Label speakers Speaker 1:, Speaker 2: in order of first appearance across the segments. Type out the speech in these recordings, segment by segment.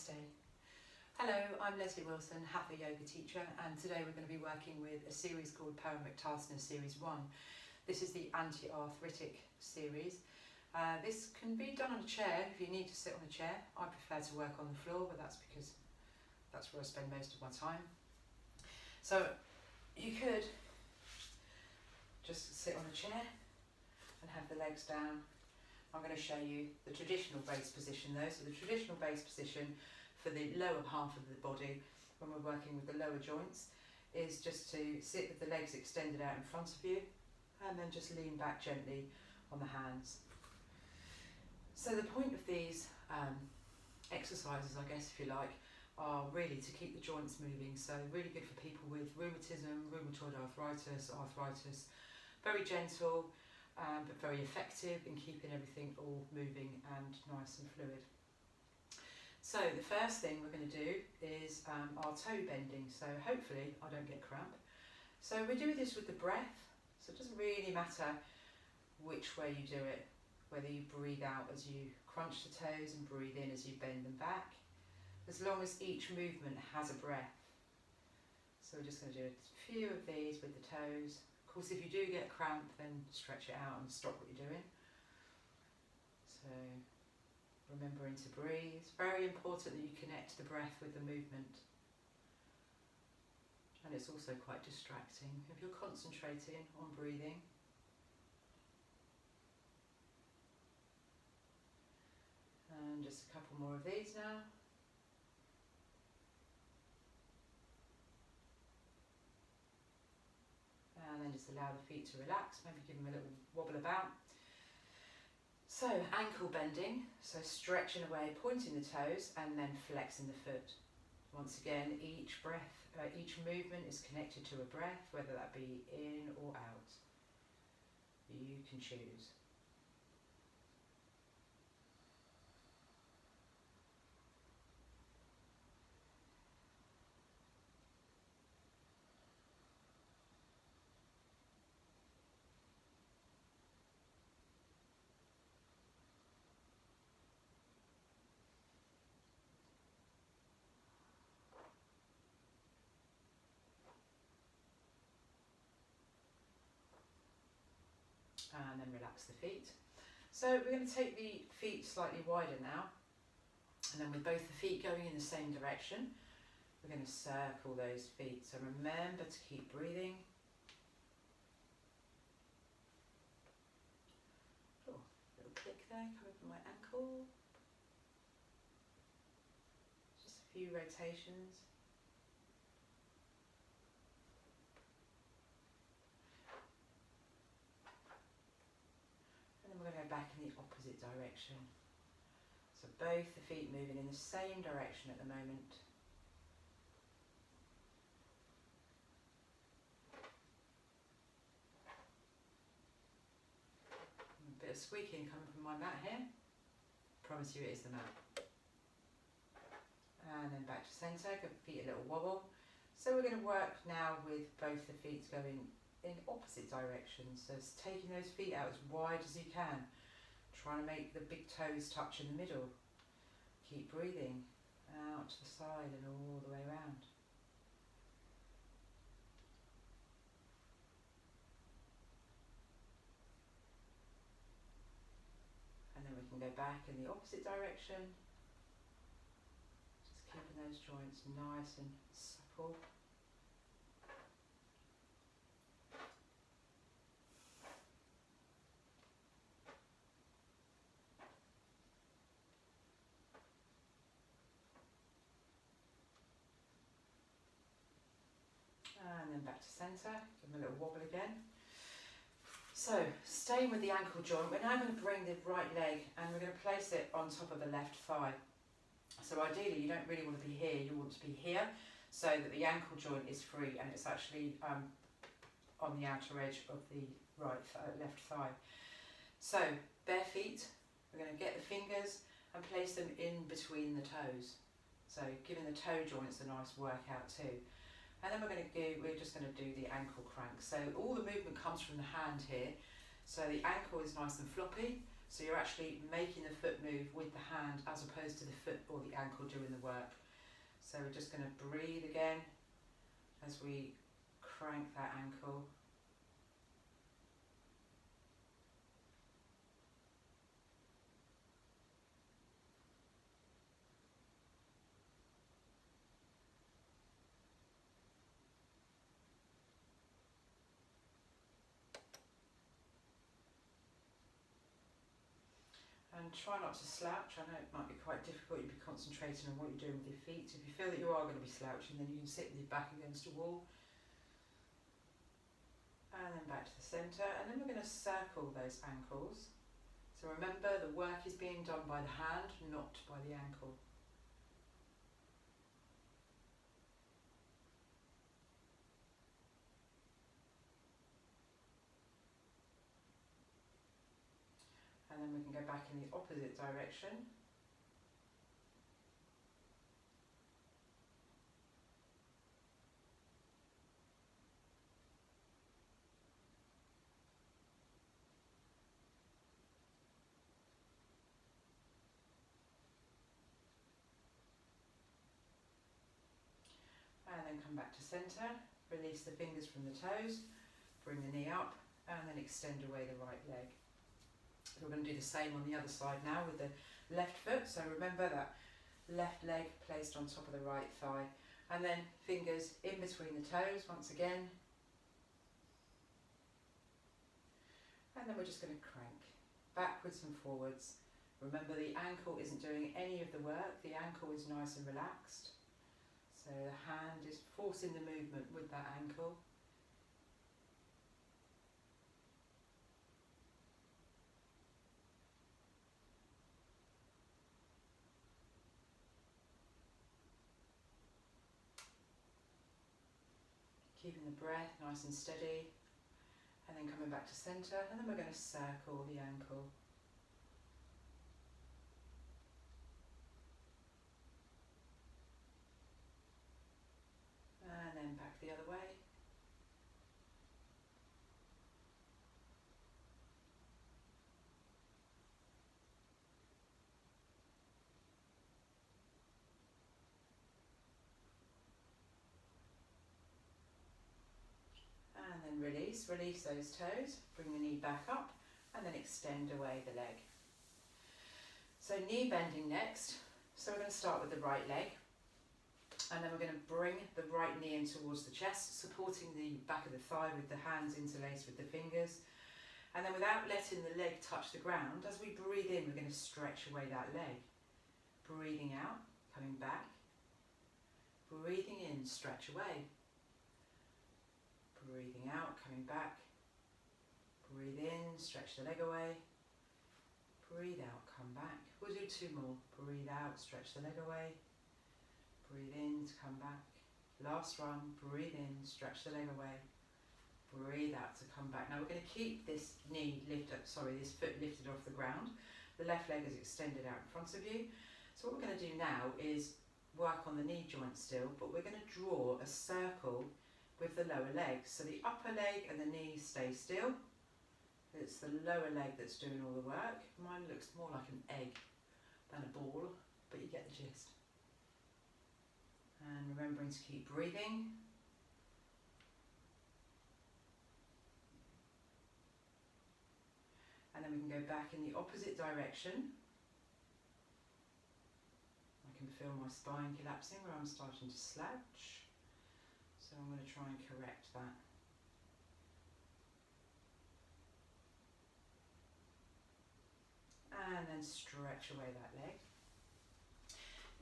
Speaker 1: Namaste. Hello, I'm Lesley Wilson, Hatha yoga teacher, and today we're going to be working with a series called Pawanmuktasana Series 1. This is the anti-arthritic series. This can be done on a chair if you need to sit on a chair. I prefer to work on the floor, but that's because that's where I spend most of my time. So you could just sit on a chair and have the legs down. I'm going to show you the traditional base position though. So the traditional base position for the lower half of the body when we're working with the lower joints is just to sit with the legs extended out in front of you and then just lean back gently on the hands. So the point of these exercises, I guess if you like, are really to keep the joints moving. So really good for people with rheumatism, rheumatoid arthritis, very gentle, but very effective in keeping everything all moving and nice and fluid. So the first thing we're going to do is our toe bending, so hopefully I don't get cramp. So we do this with the breath, so it doesn't really matter which way you do it, whether you breathe out as you crunch the toes and breathe in as you bend them back, as long as each movement has a breath. So we're just going to do a few of these with the toes. Of course, if you do get cramp, then stretch it out and stop what you're doing. So remembering to breathe. It's very important that you connect the breath with the movement. And it's also quite distracting if you're concentrating on breathing. And just a couple more of these now. And then just allow the feet to relax, maybe give them a little wobble about. So ankle bending, so stretching away, pointing the toes and then flexing the foot. Once again, each movement is connected to a breath, whether that be in or out. You can choose. And then relax the feet. So we're going to take the feet slightly wider now, and then with both the feet going in the same direction, we're going to circle those feet. So remember to keep breathing. Oh, little click there coming from my ankle. Just a few rotations. We're going to go back in the opposite direction. So both the feet moving in the same direction at the moment. A bit of squeaking coming from my mat here. Promise you it is the mat. And then back to centre, give the feet a little wobble. So we're going to work now with both the feet going in opposite directions, so it's taking those feet out as wide as you can, trying to make the big toes touch in the middle. Keep breathing out to the side and all the way around. And then we can go back in the opposite direction, just keeping those joints nice and supple. And then back to centre, give them a little wobble again. So, staying with the ankle joint, we're now going to bring the right leg and we're going to place it on top of the left thigh. So ideally you don't really want to be here, you want to be here, so that the ankle joint is free and it's actually on the outer edge of the left thigh. So, bare feet, we're going to get the fingers and place them in between the toes. So giving the toe joints a nice workout too. And then we're just going to do the ankle crank. So all the movement comes from the hand here. So the ankle is nice and floppy. So you're actually making the foot move with the hand as opposed to the foot or the ankle doing the work. So we're just going to breathe again as we crank that ankle. And try not to slouch. I know it might be quite difficult, you'd be concentrating on what you're doing with your feet. So if you feel that you are going to be slouching, then you can sit with your back against a wall. And then back to the centre, and then we're going to circle those ankles. So remember, the work is being done by the hand, not by the ankle. And then we can go back in the opposite direction. And then come back to centre, release the fingers from the toes, bring the knee up, and then extend away the right leg. We're going to do the same on the other side now with the left foot. So remember that left leg placed on top of the right thigh, and then fingers in between the toes once again. And then we're just going to crank backwards and forwards. Remember, the ankle isn't doing any of the work, the ankle is nice and relaxed. So the hand is forcing the movement with that ankle. Keeping the breath nice and steady, and then coming back to centre, and then we're going to circle the ankle. And then back the other way. And then release those toes, bring the knee back up, and then extend away the leg. So knee bending next. So we're going to start with the right leg, and then we're going to bring the right knee in towards the chest, supporting the back of the thigh with the hands interlaced with the fingers. And then without letting the leg touch the ground, as we breathe in, we're going to stretch away that leg. Breathing out, coming back. Breathing in, stretch away. Breathing out, coming back. Breathe in, stretch the leg away. Breathe out, come back. We'll do two more. Breathe out, stretch the leg away. Breathe in to come back. Last one, breathe in, stretch the leg away. Breathe out to come back. Now we're going to keep this this foot lifted off the ground. The left leg is extended out in front of you. So what we're going to do now is work on the knee joint still, but we're going to draw a circle with the lower leg. So the upper leg and the knee stay still. It's the lower leg that's doing all the work. Mine looks more like an egg than a ball, but you get the gist. And remembering to keep breathing. And then we can go back in the opposite direction. I can feel my spine collapsing where I'm starting to slouch. So I'm going to try and correct that. And then stretch away that leg.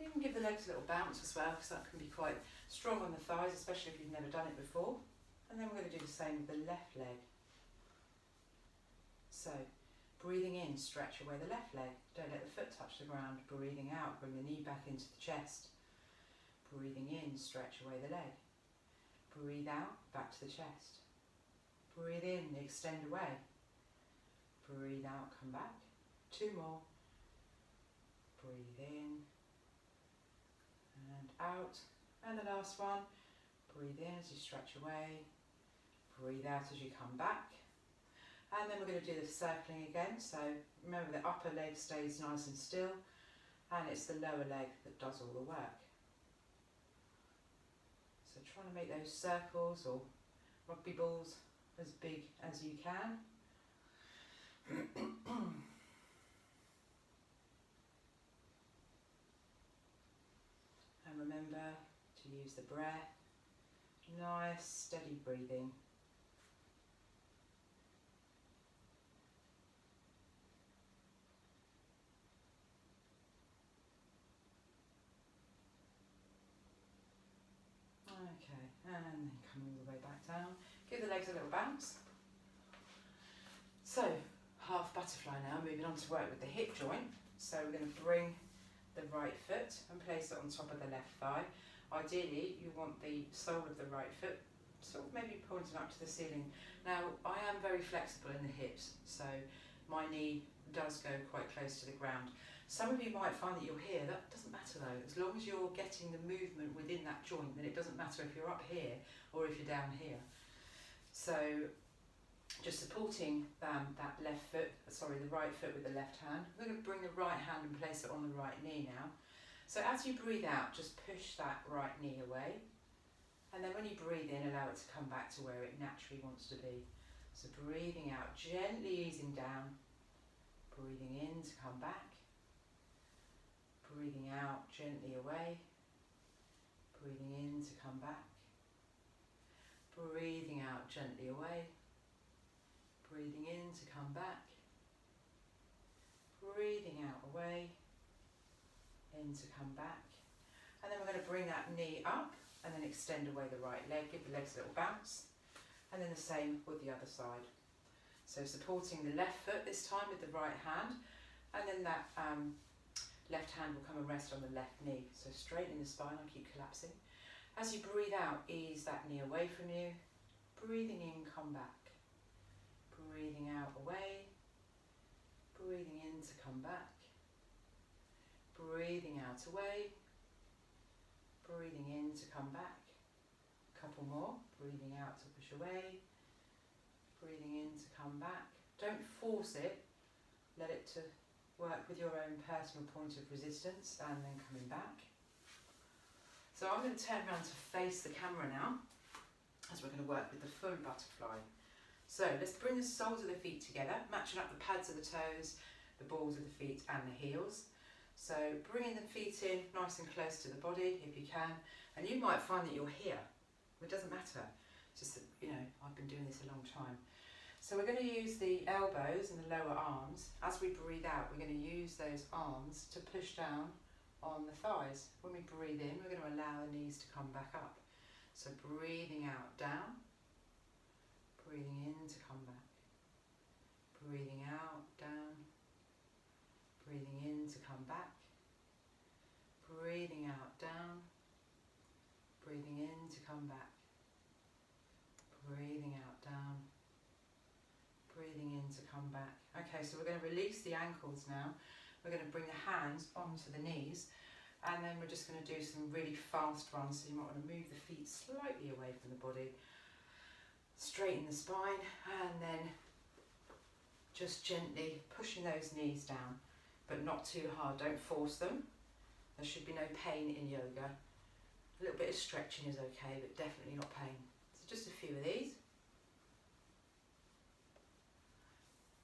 Speaker 1: You can give the legs a little bounce as well, because that can be quite strong on the thighs, especially if you've never done it before. And then we're going to do the same with the left leg. So, breathing in, stretch away the left leg. Don't let the foot touch the ground. Breathing out, bring the knee back into the chest. Breathing in, stretch away the leg. Breathe out, back to the chest. Breathe in, extend away. Breathe out, come back. Two more. Breathe in and out. And the last one. Breathe in as you stretch away. Breathe out as you come back. And then we're going to do the circling again. So remember, the upper leg stays nice and still, and it's the lower leg that does all the work. So trying to make those circles or rugby balls as big as you can. And remember to use the breath, nice steady breathing. Okay, and then come all the way back down. Give the legs a little bounce. So, half butterfly now, moving on to work with the hip joint. So we're going to bring the right foot and place it on top of the left thigh. Ideally, you want the sole of the right foot sort of maybe pointing up to the ceiling. Now, I am very flexible in the hips, so my knee does go quite close to the ground. Some of you might find that you're here. That doesn't matter though. As long as you're getting the movement within that joint, then it doesn't matter if you're up here or if you're down here. So just supporting that left foot, the right foot with the left hand. We're going to bring the right hand and place it on the right knee now. So as you breathe out, just push that right knee away. And then when you breathe in, allow it to come back to where it naturally wants to be. So breathing out, gently easing down. Breathing in to come back. Breathing out, gently away. Breathing in to come back. Breathing out, gently away. Breathing in to come back. Breathing out away. In to come back. And then we're going to bring that knee up and then extend away the right leg. Give the legs a little bounce. And then the same with the other side. So supporting the left foot this time with the right hand. And then that left hand will come and rest on the left knee. So straighten the spine, I'll keep collapsing. As you breathe out, ease that knee away from you. Breathing in, come back. Breathing out away. Breathing in to come back. Breathing out away. Breathing in to come back. A couple more. Breathing out to push away. Breathing in to come back. Don't force it. Let it to work with your own personal point of resistance and then coming back. So I'm going to turn around to face the camera now as we're going to work with the full butterfly. So let's bring the soles of the feet together, matching up the pads of the toes, the balls of the feet and the heels. So bringing the feet in nice and close to the body if you can, and you might find that you're here. It doesn't matter, it's just that, I've been doing this a long time. So we're going to use the elbows and the lower arms. As we breathe out, we're going to use those arms to push down on the thighs. When we breathe in, we're going to allow the knees to come back up. So breathing out, down. Breathing in to come back. Breathing out, down. Breathing in to come back. Breathing out, down. Breathing in to come back. Breathing out, down. Breathing in to come back. Okay, so we're going to release the ankles now. We're going to bring the hands onto the knees, and then we're just going to do some really fast runs. So you might want to move the feet slightly away from the body. Straighten the spine, and then just gently pushing those knees down, but not too hard. Don't force them. There should be no pain in yoga. A little bit of stretching is okay, but definitely not pain. So just a few of these.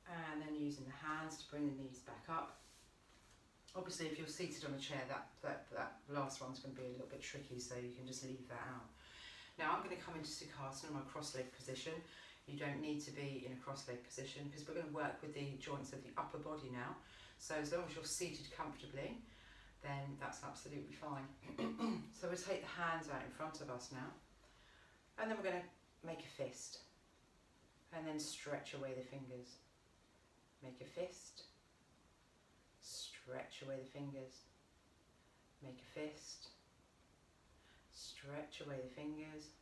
Speaker 1: And then using the hands to bring the knees back up. Obviously, if you're seated on a chair, that last one's going to be a little bit tricky, so you can just leave that out. Now I'm going to come into Sukhasana, my cross-leg position. You don't need to be in a cross-leg position because we're going to work with the joints of the upper body now. So as long as you're seated comfortably, then that's absolutely fine. So we'll take the hands out in front of us now. And then we're going to make a fist. And then stretch away the fingers. Make a fist. Stretch away the fingers. Make a fist. Stretch away the fingers.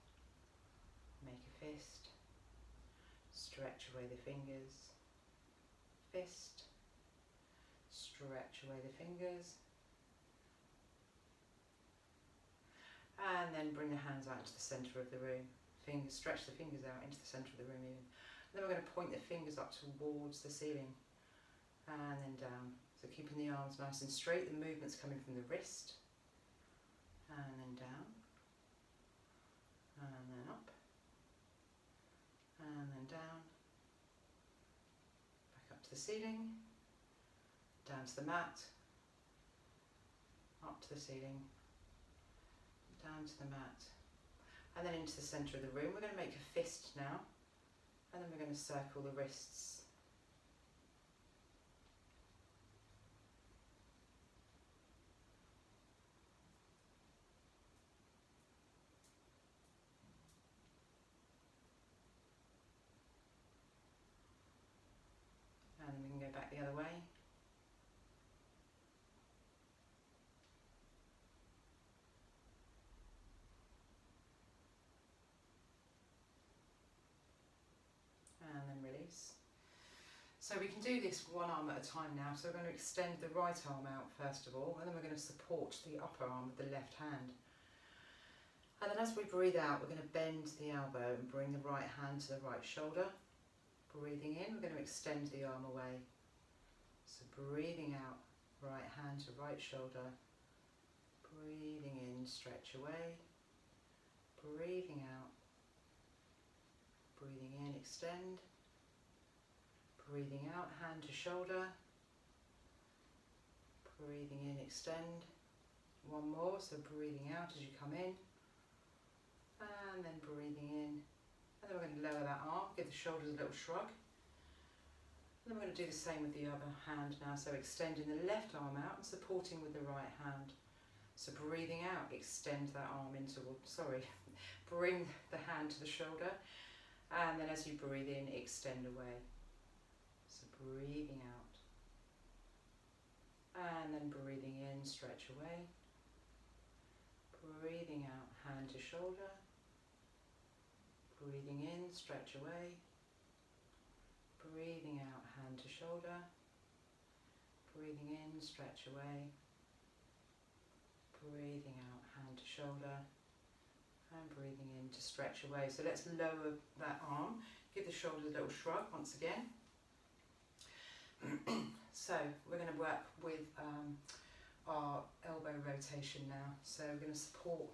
Speaker 1: Make a fist. Stretch away the fingers. Fist. Stretch away the fingers. And then bring the hands out to the centre of the room. Stretch the fingers out into the centre of the room even. Then we're going to point the fingers up towards the ceiling and then down. So keeping the arms nice and straight, the movement's coming from the wrist and then down and then up and then down, back up to the ceiling, down to the mat, up to the ceiling, down to the mat, and then into the centre of the room. We're going to make a fist now, and then we're going to circle the wrists. And then we can go back the other way. And then release. So we can do this one arm at a time now. So we're going to extend the right arm out first of all, and then we're going to support the upper arm with the left hand. And then as we breathe out, we're going to bend the elbow and bring the right hand to the right shoulder. Breathing in, we're going to extend the arm away. So breathing out, right hand to right shoulder. Breathing in, stretch away. Breathing out. Breathing in, extend. Breathing out, hand to shoulder. Breathing in, extend. One more, so breathing out as you come in. And then breathing in. And then we're going to lower that arm, give the shoulders a little shrug. And then we're going to do the same with the other hand now. So extending the left arm out and supporting with the right hand. So breathing out, extend that arm in toward, bring the hand to the shoulder. And then as you breathe in, extend away. So breathing out. And then breathing in, stretch away. Breathing out, hand to shoulder. Breathing in, stretch away. Breathing out, hand to shoulder. Breathing in, stretch away. Breathing out, hand to shoulder. And breathing in to stretch away. So let's lower that arm. Give the shoulders a little shrug once again. So we're going to work with our elbow rotation now. So we're going to support.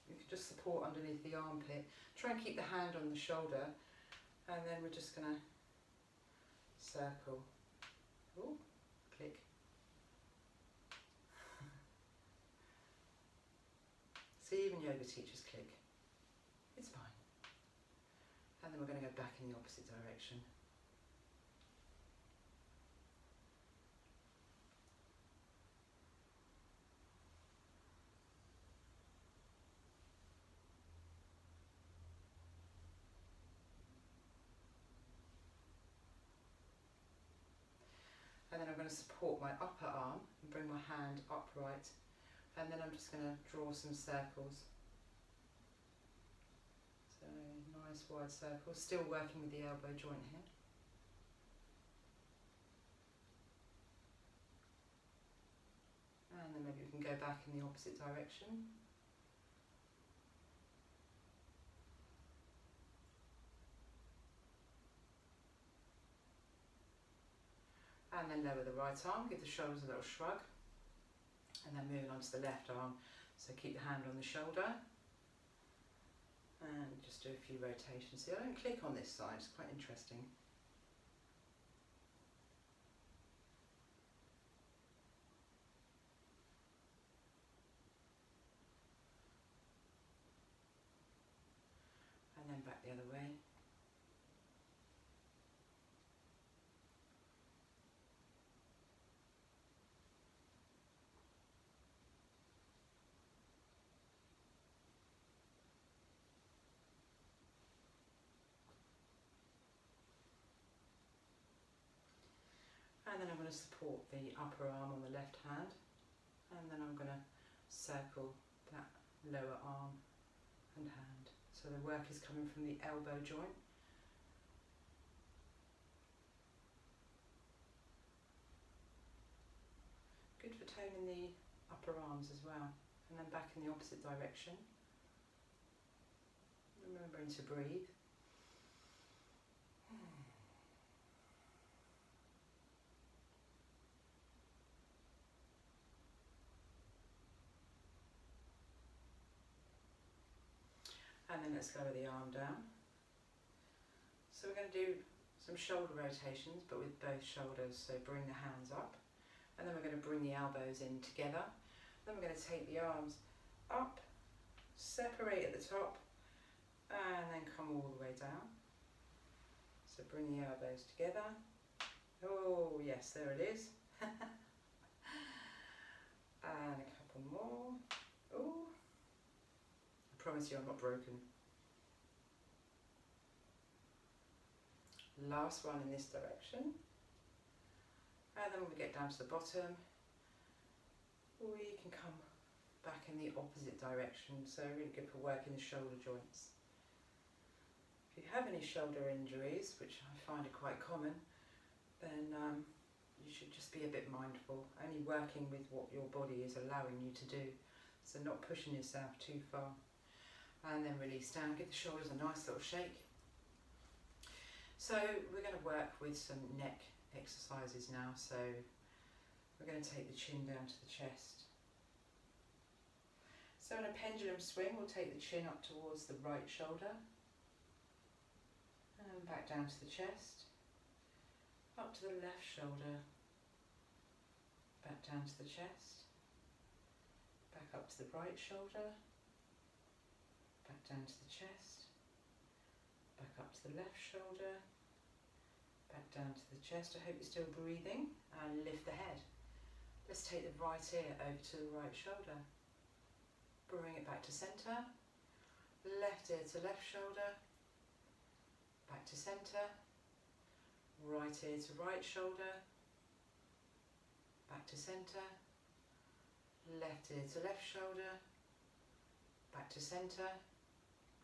Speaker 1: You can just support underneath the armpit. Try and keep the hand on the shoulder, and then we're just going to circle. Ooh, click. See, even yoga teachers click. It's fine. And then we're going to go back in the opposite direction. And then I'm going to support my upper arm and bring my hand upright, and then I'm just going to draw some circles. So nice wide circles, still working with the elbow joint here. And then maybe we can go back in the opposite direction. And then lower the right arm, give the shoulders a little shrug. And then moving on to the left arm. So keep the hand on the shoulder. And just do a few rotations. See, I don't click on this side, it's quite interesting. And then back the other way. And then I'm going to support the upper arm on the left hand, and then I'm going to circle that lower arm and hand. So the work is coming from the elbow joint. Good for toning the upper arms as well. And then back in the opposite direction. Remembering to breathe. And then let's lower the arm down. So we're going to do some shoulder rotations, but with both shoulders. So bring the hands up, and then we're going to bring the elbows in together. Then we're going to take the arms up, separate at the top, and then come all the way down. So bring the elbows together. Oh yes, there it is. And a couple more. Oh, I promise you I'm not broken. Last one in this direction. And then when we get down to the bottom, we can come back in the opposite direction. So really good for working the shoulder joints. If you have any shoulder injuries, which I find are quite common, then you should just be a bit mindful, only working with what your body is allowing you to do, so not pushing yourself too far. And then release down, give the shoulders a nice little shake. So we're going to work with some neck exercises now, so we're going to take the chin down to the chest. So in a pendulum swing, we'll take the chin up towards the right shoulder, and back down to the chest, up to the left shoulder, back down to the chest, back up to the right shoulder, back down to the chest, back up to the left shoulder, back down to the chest. I hope you're still breathing, and lift the head. Let's take the right ear over to the right shoulder. Bring it back to centre. Left ear to left shoulder, back to centre. Right ear to right shoulder, back to centre. Left ear to left shoulder, back to centre.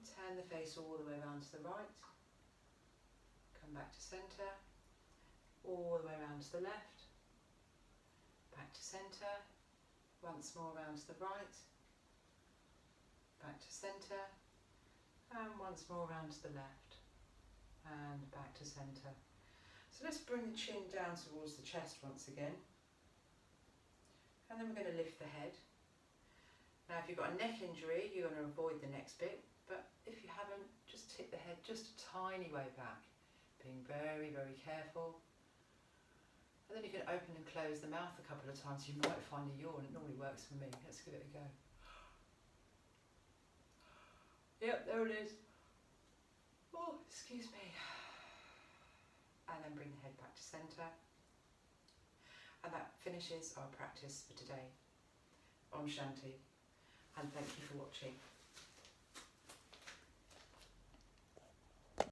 Speaker 1: Turn the face all the way around to the right. Come back to centre. All the way around to the left. Back to centre. Once more around to the right. Back to centre. And once more around to the left. And back to centre. So let's bring the chin down towards the chest once again. And then we're going to lift the head. Now if you've got a neck injury, you're going to avoid the next bit, but if you haven't, just tip the head just a tiny way back, being very, very careful. And then you can open and close the mouth a couple of times. You might find a yawn, it normally works for me. Let's give it a go. Yep, there it is. Oh, excuse me. And then bring the head back to centre. And that finishes our practice for today. Om Shanti, and thank you for watching.